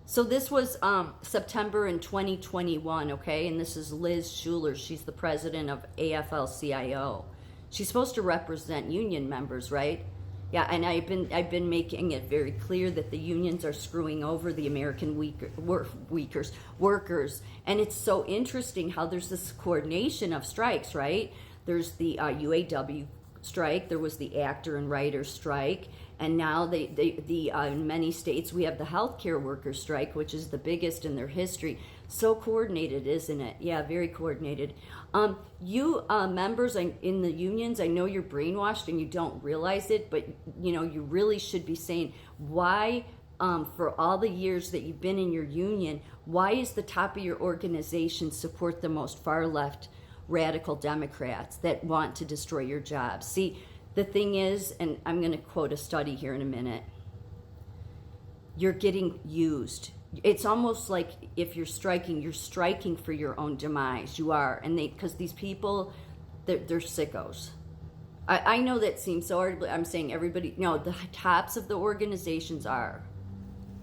So this was September in 2021, okay? And this is Liz Schuler. She's the president of Afl-Cio. She's supposed to represent union members, right? Yeah, and I've been making it very clear that the unions are screwing over the American workers. And it's so interesting how there's this coordination of strikes, right? There's the UAW strike, there was the actor and writer strike, and now in many states we have the healthcare workers strike, which is the biggest in their history. So coordinated, isn't it? Yeah, very coordinated. You members in the unions, I know you're brainwashed and you don't realize it, but you really should be saying why. For all the years that you've been in your union, why is the top of your organization support the most far left radical Democrats that want to destroy your jobs? See, the thing is, and I'm going to quote a study here in a minute, you're getting used. It's almost like if you're striking for your own demise. You are. And because these people, they're sickos. I know that seems so hard, but I'm saying everybody, no, the tops of the organizations are.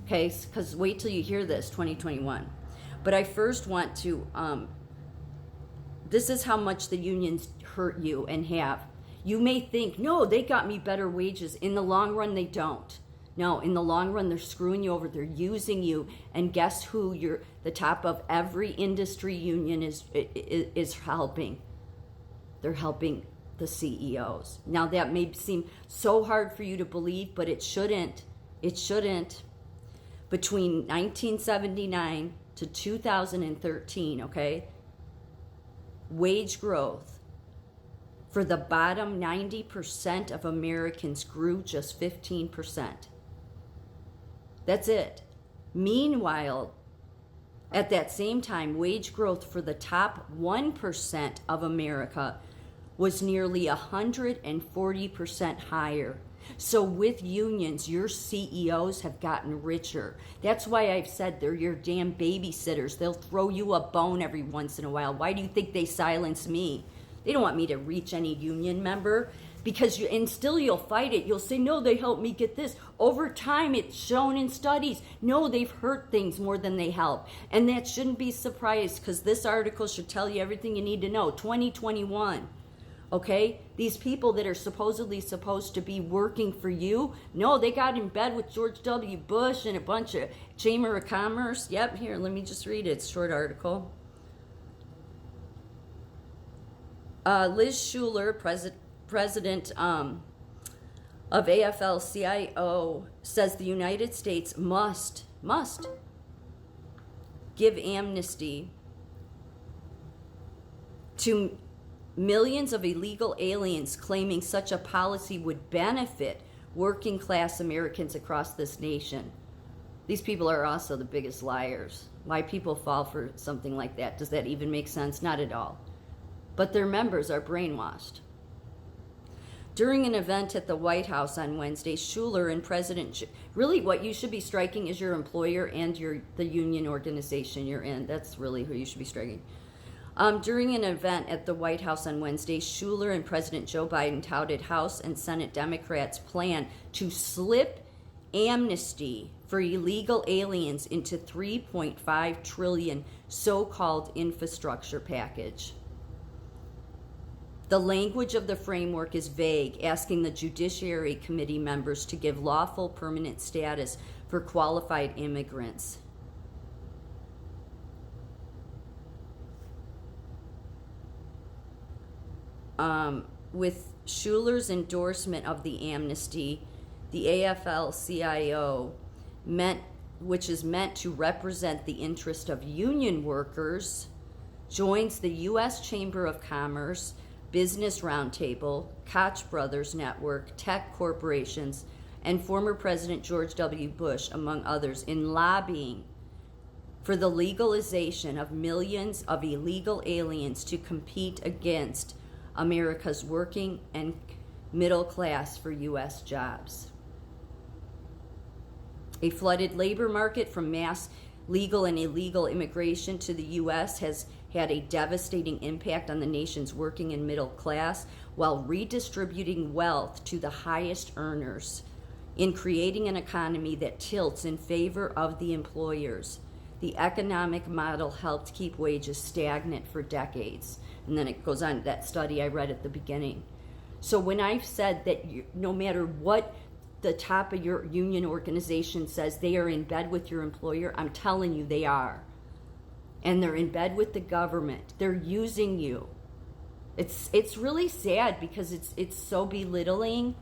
Okay, because wait till you hear this, 2021. But I first want to, this is how much the unions hurt you and have. You may think, no, they got me better wages. In the long run, they don't. No, in the long run, they're screwing you over. They're using you. And guess who? The top of every industry union is helping. They're helping the CEOs. Now, that may seem so hard for you to believe, but it shouldn't. It shouldn't. Between 1979 to 2013, okay, wage growth for the bottom 90% of Americans grew just 15%. That's it. Meanwhile, at that same time, wage growth for the top 1% of America was nearly 140% higher. So with unions, your CEOs have gotten richer. That's why I've said they're your damn babysitters. They'll throw you a bone every once in a while. Why do you think they silence me? They don't want me to reach any union member because you'll fight it. You'll say, no, they helped me get this. Over time, it's shown in studies. No, they've hurt things more than they help. And that shouldn't be surprised because this article should tell you everything you need to know. 2021. Okay, these people that are supposedly supposed to be working for you, no, they got in bed with George W. Bush and a bunch of Chamber of Commerce. Yep, here, let me just read it. It's a short article. Liz Schuler, president of Afl-Cio, says the United States must give amnesty to millions of illegal aliens, claiming such a policy would benefit working class Americans across this nation. These people are also the biggest liars. Why people fall for something like that? Does that even make sense? Not at all. But their members are brainwashed. During an event at the White House on Wednesday, Schuler and really what you should be striking is your employer and the union organization you're in. That's really who you should be striking. During an event at the White House on Wednesday, Schuler and President Joe Biden touted House and Senate Democrats' plan to slip amnesty for illegal aliens into $3.5 trillion so-called infrastructure package. The language of the framework is vague, asking the Judiciary Committee members to give lawful permanent status for qualified immigrants. With Schuler's endorsement of the amnesty, the Afl-Cio, which is meant to represent the interest of union workers, joins the U.S. Chamber of Commerce, Business Roundtable, Koch Brothers Network, tech corporations, and former President George W. Bush, among others, in lobbying for the legalization of millions of illegal aliens to compete against America's working and middle class for U.S. jobs. A flooded labor market from mass legal and illegal immigration to the U.S. has had a devastating impact on the nation's working and middle class while redistributing wealth to the highest earners. in creating an economy that tilts in favor of the employers. The economic model helped keep wages stagnant for decades. And then it goes on, that study I read at the beginning. So when I've said that no matter what the top of your union organization says, they are in bed with your employer, I'm telling you they are. And they're in bed with the government. They're using you. It's really sad because it's so belittling.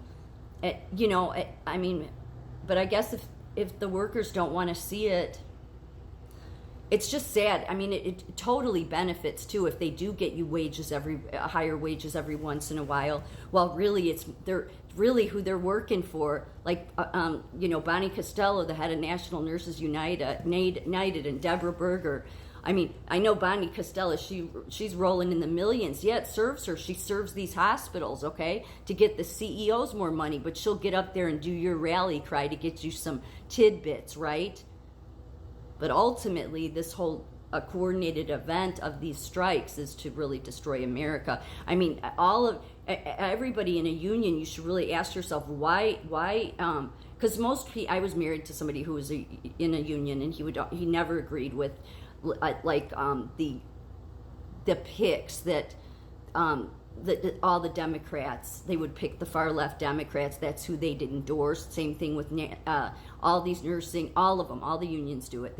I mean, but I guess if the workers don't want to see it, it's just sad. I mean, it totally benefits too if they do get you higher wages every once in a while. Well, really, they're really who they're working for. Like, Bonnie Costello, the head of National Nurses United, and Deborah Berger. I mean, I know Bonnie Costello, she's rolling in the millions. Yeah, it serves her. She serves these hospitals, okay, to get the CEOs more money, but she'll get up there and do your rally cry to get you some tidbits, right? But ultimately, this whole coordinated event of these strikes is to really destroy America. I mean, everybody in a union, you should really ask yourself why, because I was married to somebody who was in a union, and he never agreed with the picks that all the Democrats, they would pick the far left Democrats. That's who they'd endorse. Same thing with all these nursing, all of them, all the unions do it.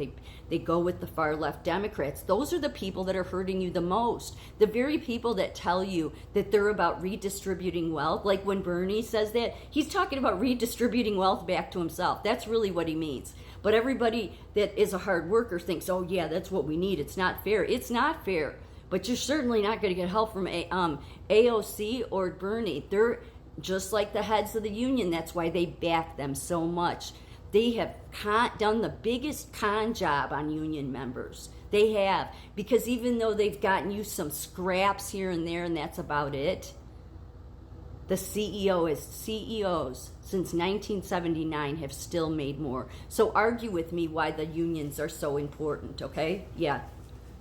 They go with the far left Democrats. Those are the people that are hurting you the most. The very people that tell you that they're about redistributing wealth. Like when Bernie says that, he's talking about redistributing wealth back to himself. That's really what he means. But everybody that is a hard worker thinks, oh yeah, that's what we need. It's not fair. It's not fair. But you're certainly not going to get help from AOC or Bernie. They're just like the heads of the union. That's why they back them so much. They have done the biggest con job on union members. They have. Because even though they've gotten you some scraps here and there, and that's about it, the CEOs since 1979 have still made more. So argue with me why the unions are so important, okay? Yeah.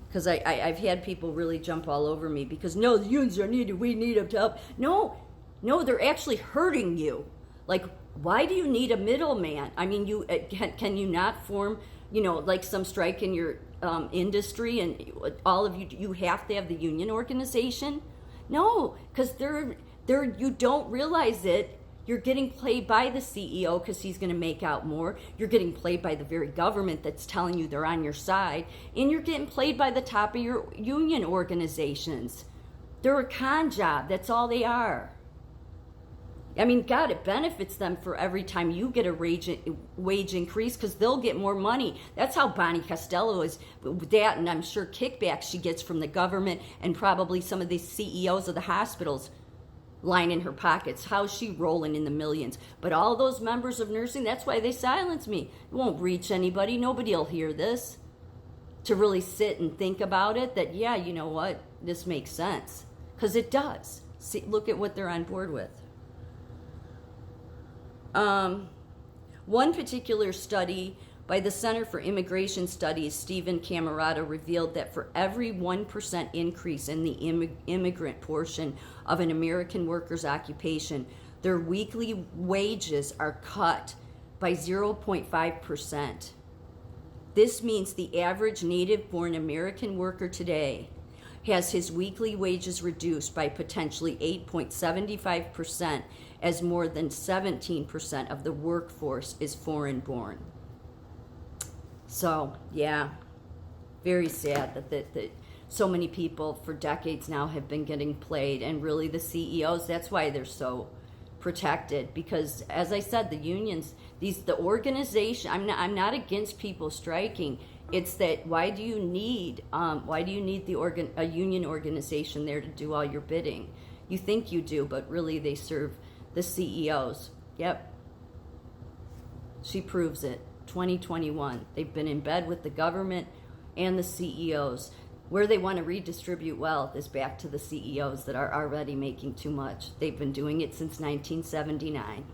Because I've had people really jump all over me because, no, the unions are needed, we need them to help. No, they're actually hurting you. Like, why do you need a middleman? I mean, can you not form, like some strike in your industry and all of you have to have the union organization? No, because you don't realize it. You're getting played by the CEO because he's going to make out more. You're getting played by the very government that's telling you they're on your side. And you're getting played by the top of your union organizations. They're a con job. That's all they are. I mean, God, it benefits them for every time you get a wage increase because they'll get more money. That's how Bonnie Costello is. That, and I'm sure kickbacks she gets from the government and probably some of the CEOs of the hospitals lining her pockets. How's she rolling in the millions? But all those members of nursing, that's why they silence me. It won't reach anybody. Nobody will hear this. To really sit and think about it, that, yeah, you know what? This makes sense. Because it does. See, look at what they're on board with. One particular study by the Center for Immigration Studies, Stephen Camarata, revealed that for every 1% increase in the immigrant portion of an American worker's occupation, their weekly wages are cut by 0.5%. This means the average native-born American worker today has his weekly wages reduced by potentially 8.75%, as more than 17% of the workforce is foreign-born. So, yeah, very sad that so many people for decades now have been getting played, and really the CEOs, that's why they're so protected, because as I said, the unions, the organization, I'm not against people striking. It's that why do you need a union organization there to do all your bidding? You think you do, but really they serve the CEOs. Yep. She proves it. 2021. They've been in bed with the government and the CEOs. Where they want to redistribute wealth is back to the CEOs that are already making too much. They've been doing it since 1979.